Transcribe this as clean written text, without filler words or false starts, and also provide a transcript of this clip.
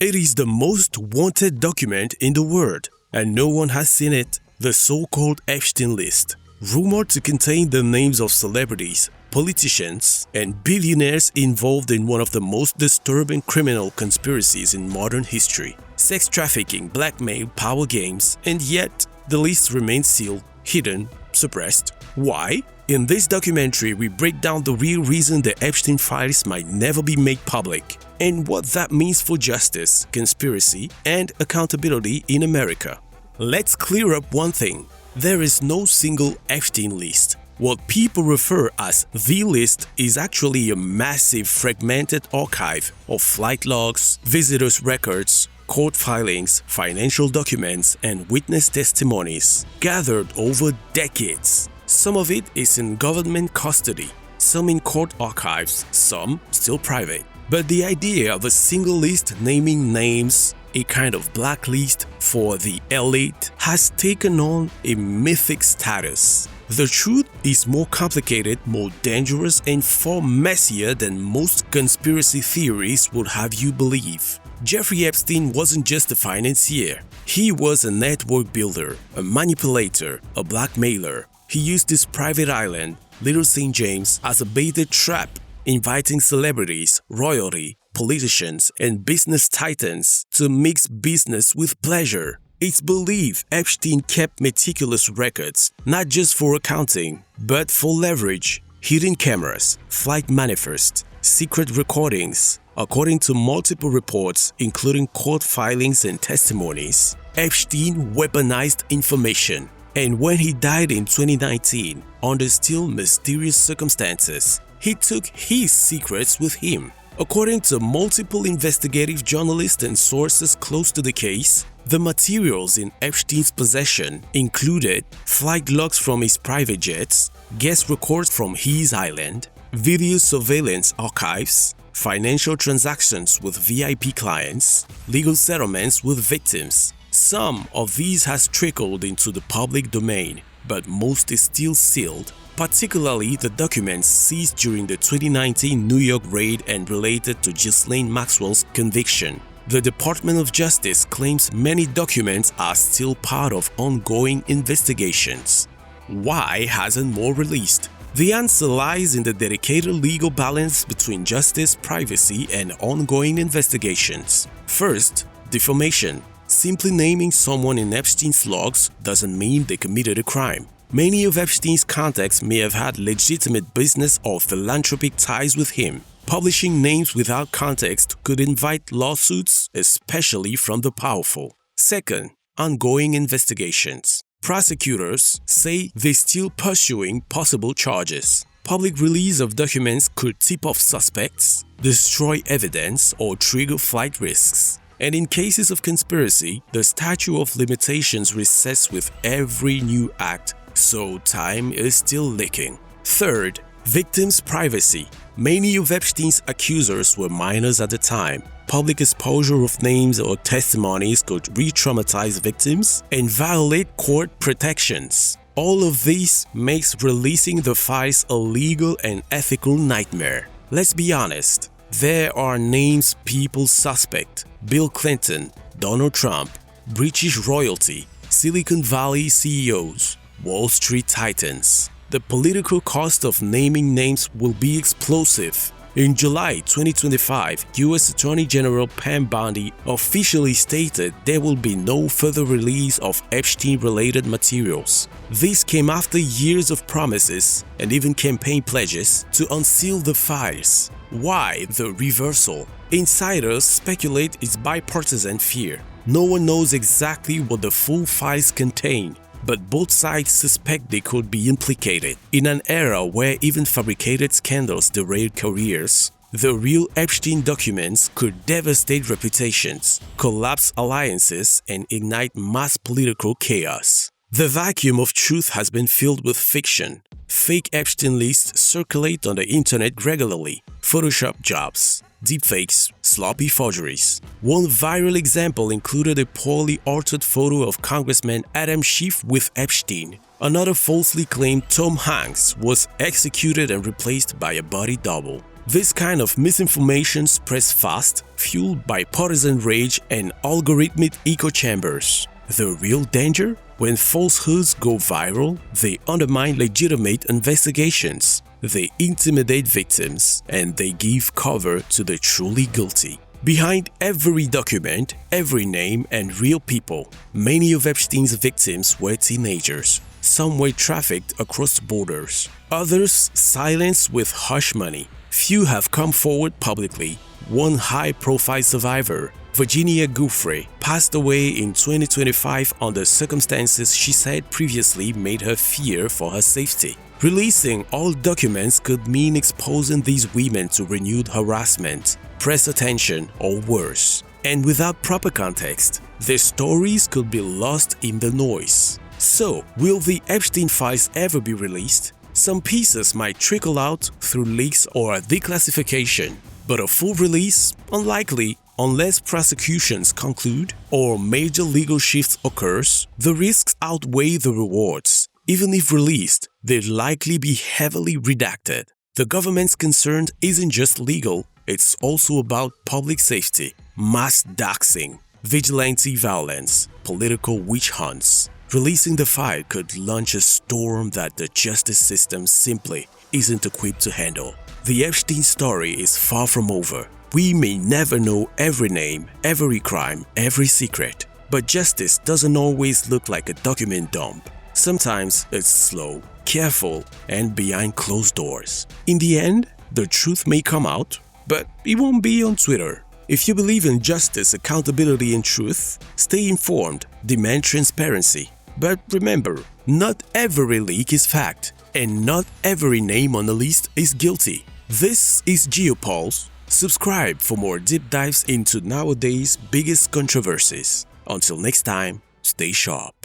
It is the most wanted document in the world, and no one has seen it. The so-called Epstein list, rumored to contain the names of celebrities, politicians, and billionaires involved in one of the most disturbing criminal conspiracies in modern history. Sex trafficking, blackmail, power games, and yet the list remains sealed, hidden, suppressed. Why? In this documentary, we break down the real reason the Epstein Files might never be made public, and what that means for justice, conspiracy, and accountability in America. Let's clear up one thing. There is no single Epstein list. What people refer as the list is actually a massive fragmented archive of flight logs, visitors' records, court filings, financial documents, and witness testimonies gathered over decades. Some of it is in government custody, some in court archives, some still private. But the idea of a single list naming names, a kind of blacklist for the elite, has taken on a mythic status. The truth is more complicated, more dangerous, and far messier than most conspiracy theories would have you believe. Jeffrey Epstein wasn't just a financier. He was a network builder, a manipulator, a blackmailer. He used his private island, Little St. James, as a baited trap, inviting celebrities, royalty, politicians, and business titans to mix business with pleasure. It's believed Epstein kept meticulous records, not just for accounting, but for leverage, hidden cameras, flight manifests, secret recordings. According to multiple reports, including court filings and testimonies, Epstein weaponized information. And when he died in 2019, under still mysterious circumstances, he took his secrets with him. According to multiple investigative journalists and sources close to the case, the materials in Epstein's possession included flight logs from his private jets, guest records from his island, video surveillance archives, financial transactions with VIP clients, legal settlements with victims. Some of these has trickled into the public domain, but most is still sealed, particularly the documents seized during the 2019 New York raid and related to Ghislaine Maxwell's conviction. The Department of Justice claims many documents are still part of ongoing investigations. Why hasn't more released? The answer lies in the dedicated legal balance between justice, privacy, and ongoing investigations. First, defamation. Simply naming someone in Epstein's logs doesn't mean they committed a crime. Many of Epstein's contacts may have had legitimate business or philanthropic ties with him. Publishing names without context could invite lawsuits, especially from the powerful. Second, ongoing investigations. Prosecutors say they're still pursuing possible charges. Public release of documents could tip off suspects, destroy evidence, or trigger flight risks. And in cases of conspiracy, the statute of limitations resets with every new act, so time is still licking. Third, victims' privacy. Many of Epstein's accusers were minors at the time. Public exposure of names or testimonies could re-traumatize victims and violate court protections. All of this makes releasing the files a legal and ethical nightmare. Let's be honest, there are names people suspect: Bill Clinton, Donald Trump, British royalty, Silicon Valley CEOs, Wall Street titans. The political cost of naming names will be explosive. In July 2025, U.S. Attorney General Pam Bondi officially stated there will be no further release of Epstein-related materials. This came after years of promises and even campaign pledges to unseal the files. Why the reversal? Insiders speculate it's bipartisan fear. No one knows exactly what the full files contain, but both sides suspect they could be implicated. In an era where even fabricated scandals derail careers, the real Epstein documents could devastate reputations, collapse alliances, and ignite mass political chaos. The vacuum of truth has been filled with fiction. Fake Epstein lists circulate on the internet regularly. Photoshop jobs, deepfakes, sloppy forgeries. One viral example included a poorly altered photo of Congressman Adam Schiff with Epstein. Another falsely claimed Tom Hanks was executed and replaced by a body double. This kind of misinformation spreads fast, fueled by partisan rage and algorithmic echo chambers. The real danger? When falsehoods go viral, they undermine legitimate investigations, they intimidate victims, and they give cover to the truly guilty. Behind every document, every name, and real people, many of Epstein's victims were teenagers. Some were trafficked across borders, others silenced with hush money. Few have come forward publicly. One high-profile survivor, Virginia Giuffre, passed away in 2025 under circumstances she said previously made her fear for her safety. Releasing all documents could mean exposing these women to renewed harassment, press attention, or worse. And without proper context, their stories could be lost in the noise. So, will the Epstein Files ever be released? Some pieces might trickle out through leaks or declassification, but a full release? Unlikely, unless prosecutions conclude or major legal shifts occurs. The risks outweigh the rewards. Even if released, they'd likely be heavily redacted. The government's concern isn't just legal, it's also about public safety, mass doxing, vigilante violence, political witch hunts. Releasing the file could launch a storm that the justice system simply isn't equipped to handle. The Epstein story is far from over. We may never know every name, every crime, every secret, but justice doesn't always look like a document dump. Sometimes it's slow, careful, and behind closed doors. In the end, the truth may come out, but it won't be on Twitter. If you believe in justice, accountability, and truth, stay informed, demand transparency. But remember, not every leak is fact, and not every name on the list is guilty. This is GeoPulse. Subscribe for more deep dives into nowadays' biggest controversies. Until next time, stay sharp.